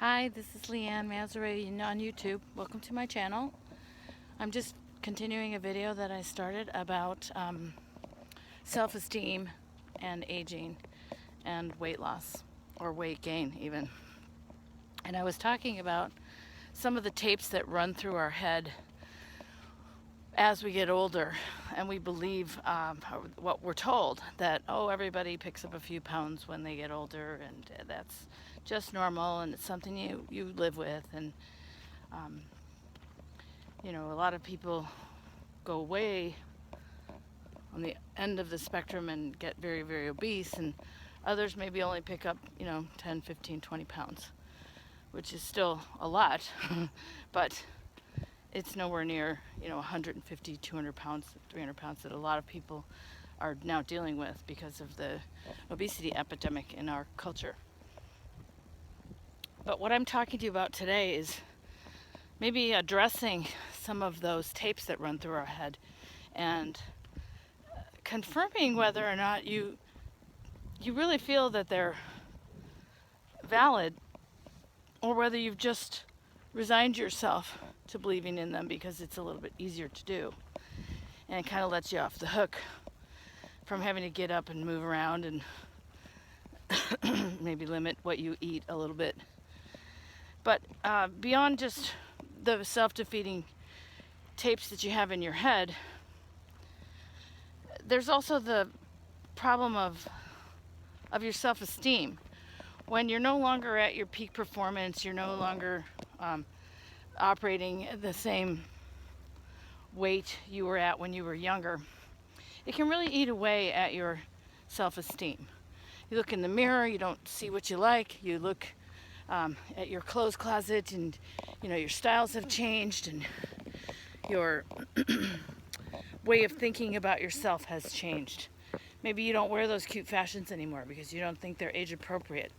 Hi, this is Leanne Mazzarelli on YouTube. Welcome to my channel. I'm just continuing a video that I started about self-esteem and aging and weight loss, or weight gain even. And I was talking about some of the tapes that run through our head as we get older, and we believe what we're told, that, oh, everybody picks up a few pounds when they get older, and that's just normal, and it's something you live with. And um, a lot of people go way on the end of the spectrum and get very, very obese, and others maybe only pick up 10, 15, 20 pounds, which is still a lot, but it's nowhere near 150, 200 pounds, 300 pounds that a lot of people are now dealing with because of the obesity epidemic in our culture. But what I'm talking to you about today is maybe addressing some of those tapes that run through our head and confirming whether or not you really feel that they're valid, or whether you've just resigned yourself to believing in them because it's a little bit easier to do, and it kind of lets you off the hook from having to get up and move around and maybe limit what you eat a little bit. But beyond just the self-defeating tapes that you have in your head, there's also the problem of your self-esteem. When you're no longer at your peak performance, you're no longer operating at the same weight you were at when you were younger, it can really eat away at your self-esteem. You look in the mirror, you don't see what you like. You look at your clothes closet, and your styles have changed, and your way of thinking about yourself has changed. Maybe you don't wear those cute fashions anymore because you don't think they're age appropriate.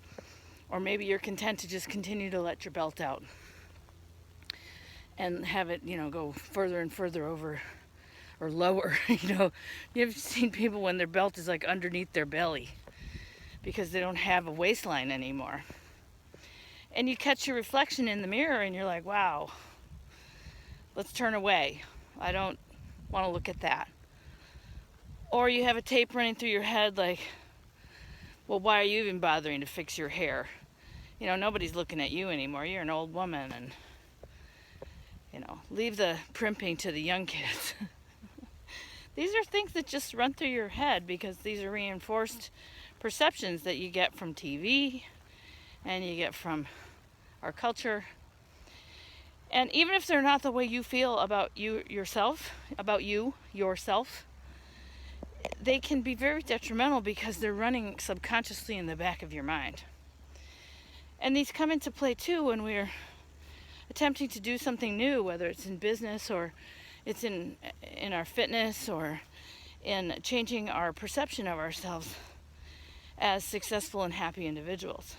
Or maybe you're content to just continue to let your belt out and have it, go further and further over or lower. You've seen people when their belt is like underneath their belly because they don't have a waistline anymore. And you catch your reflection in the mirror and you're like, wow, let's turn away. I don't want to look at that. Or you have a tape running through your head like, well, why are you even bothering to fix your hair? Nobody's looking at you anymore. You're an old woman, and leave the primping to the young kids. These are things that just run through your head because these are reinforced perceptions that you get from TV and you get from our culture. And even if they're not the way you feel about yourself, they can be very detrimental because they're running subconsciously in the back of your mind. And these come into play too when we're attempting to do something new, whether it's in business or it's in our fitness or in changing our perception of ourselves as successful and happy individuals.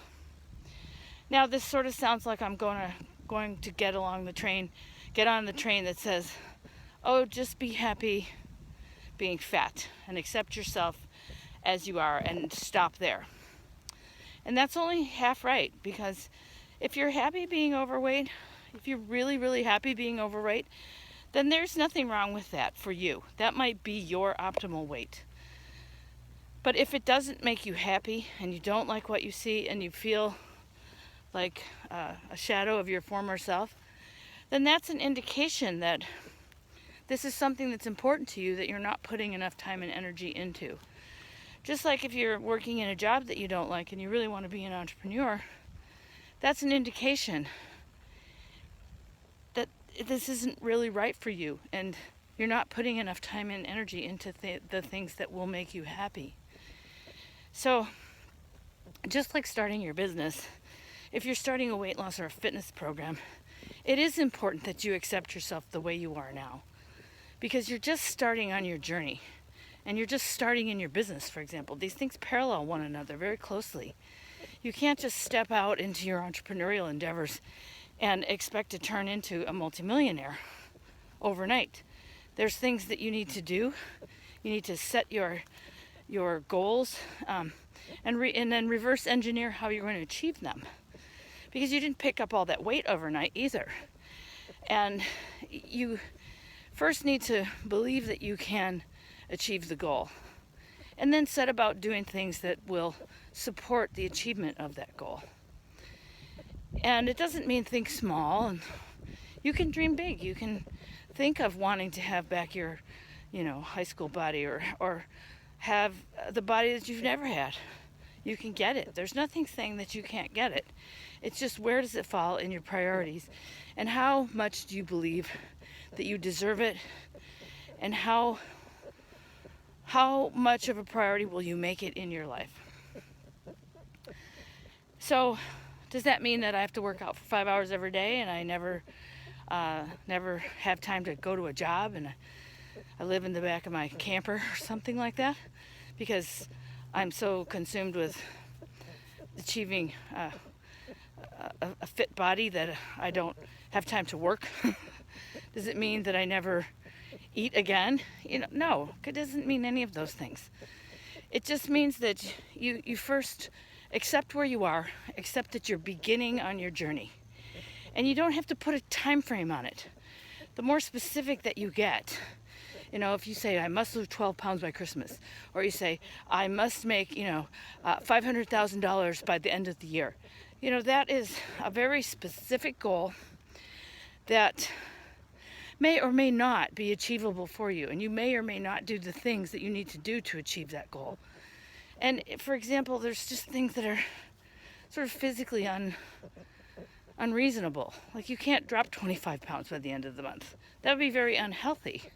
Now, this sort of sounds like I'm going to get on the train that says, oh, just be happy being fat and accept yourself as you are and stop there. And that's only half right, because if you're happy being overweight, if you're really, really happy being overweight, then there's nothing wrong with that for you. That might be your optimal weight. But if it doesn't make you happy and you don't like what you see and you feel like a shadow of your former self, then that's an indication that this is something that's important to you that you're not putting enough time and energy into. Just like if you're working in a job that you don't like and you really want to be an entrepreneur, that's an indication that this isn't really right for you and you're not putting enough time and energy into the things that will make you happy. So, just like starting your business, if you're starting a weight loss or a fitness program, it is important that you accept yourself the way you are now, because you're just starting on your journey. And you're just starting in your business, for example. These things parallel one another very closely. You can't just step out into your entrepreneurial endeavors and expect to turn into a multimillionaire overnight. There's things that you need to do. You need to set your goals and then reverse engineer how you're going to achieve them. because you didn't pick up all that weight overnight either. And you first need to believe that you can achieve the goal, and then set about doing things that will support the achievement of that goal. And it doesn't mean think small, and you can dream big. You can think of wanting to have back your, high school body, or have the body that you've never had. You can get it. There's nothing saying that you can't get it. It's just, where does it fall in your priorities, and how much do you believe that you deserve it, and how much of a priority will you make it in your life? So does that mean that I have to work out for 5 hours every day, and I never have time to go to a job, and I live in the back of my camper or something like that, because I'm so consumed with achieving a fit body that I don't have time to work? Does it mean that I never eat again? No, it doesn't mean any of those things. It just means that you first accept where you are, accept that you're beginning on your journey. And you don't have to put a time frame on it. The more specific that you get, if you say, I must lose 12 pounds by Christmas, or you say, I must make, $500,000 by the end of the year. That is a very specific goal that may or may not be achievable for you. And you may or may not do the things that you need to do to achieve that goal. And for example, there's just things that are sort of physically unreasonable. Like, you can't drop 25 pounds by the end of the month. That would be very unhealthy.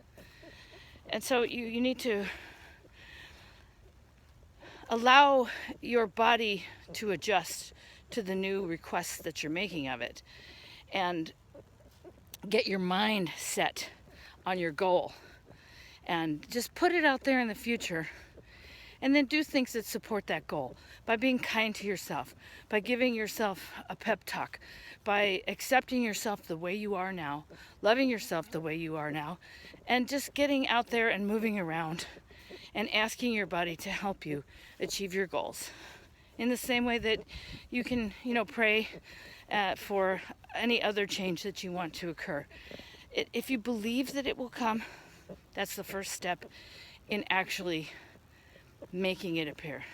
And so you need to allow your body to adjust to the new requests that you're making of it, and get your mind set on your goal, and just put it out there in the future, and then do things that support that goal by being kind to yourself, by giving yourself a pep talk, by accepting yourself the way you are now, loving yourself the way you are now, and just getting out there and moving around and asking your body to help you achieve your goals. In the same way that you can, pray for any other change that you want to occur. If you believe that it will come, that's the first step in actually making it appear.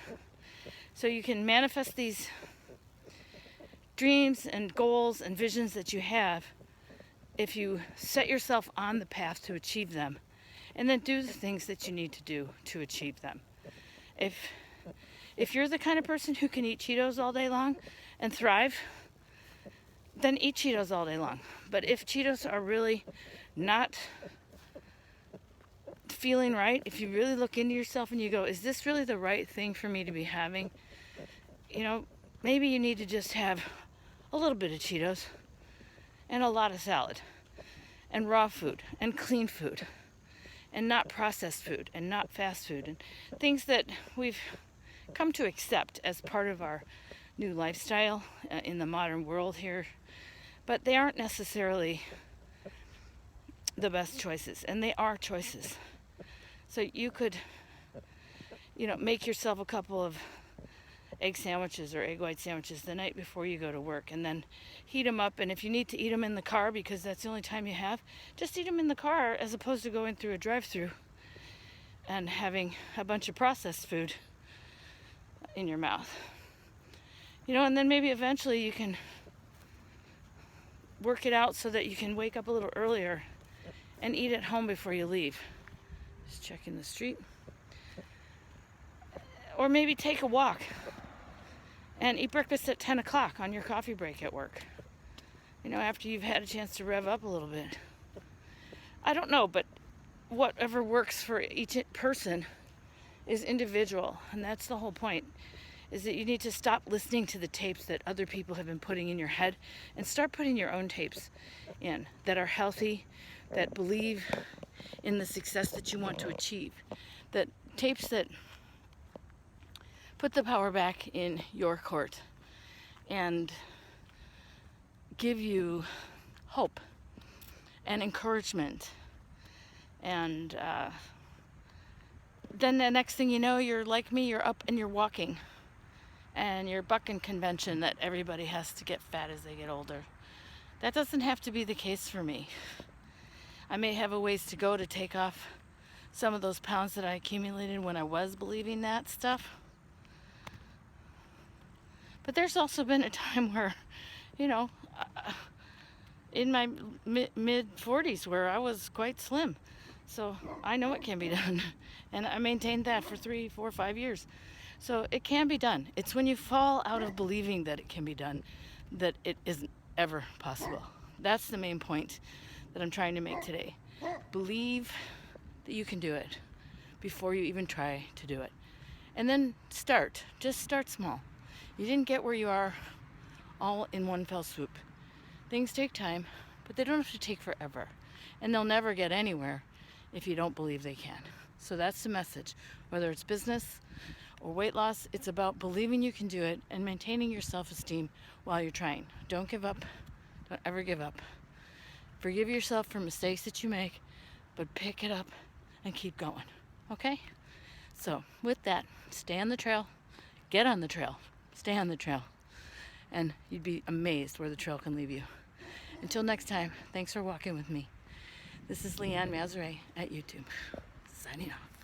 So you can manifest these dreams and goals and visions that you have if you set yourself on the path to achieve them, and then do the things that you need to do to achieve them. If you're the kind of person who can eat Cheetos all day long and thrive, then eat Cheetos all day long. But if Cheetos are really not feeling right, if you really look into yourself and you go, is this really the right thing for me to be having? Maybe you need to just have a little bit of Cheetos and a lot of salad and raw food and clean food and not processed food and not fast food, and things that we've come to accept as part of our new lifestyle in the modern world here. But they aren't necessarily the best choices, and they are choices. So you could, make yourself a couple of egg sandwiches or egg white sandwiches the night before you go to work, and then heat them up. And if you need to eat them in the car because that's the only time you have, just eat them in the car, as opposed to going through a drive-through and having a bunch of processed food in your mouth. And then maybe eventually you can work it out so that you can wake up a little earlier and eat at home before you leave. Just checking the street. Or maybe take a walk and eat breakfast at 10 o'clock on your coffee break at work. After you've had a chance to rev up a little bit. I don't know, but whatever works for each person is individual. And that's the whole point, is that you need to stop listening to the tapes that other people have been putting in your head and start putting your own tapes in that are healthy, that believe in the success that you want to achieve. That tapes that put the power back in your court and give you hope and encouragement. And then the next thing you know, you're like me, you're up and you're walking. and your bucking convention that everybody has to get fat as they get older. That doesn't have to be the case for me. I may have a ways to go to take off some of those pounds that I accumulated when I was believing that stuff. But there's also been a time where, you know, in my mid 40s where I was quite slim. So I know it can be done. And I maintained that for 3, 4, 5 years. So it can be done. It's when you fall out of believing that it can be done that it isn't ever possible. That's the main point that I'm trying to make today. Believe that you can do it before you even try to do it. And then start. Just start small. You didn't get where you are all in one fell swoop. Things take time, but they don't have to take forever. And they'll never get anywhere if you don't believe they can. So that's the message. Whether it's business or weight loss, it's about believing you can do it and maintaining your self-esteem while you're trying. Don't give up. Don't ever give up. Forgive yourself for mistakes that you make, but pick it up and keep going. Okay? So with that, stay on the trail, get on the trail, stay on the trail, and you'd be amazed where the trail can leave you. Until next time, thanks for walking with me. This is Leanne Mazuray at YouTube, signing off.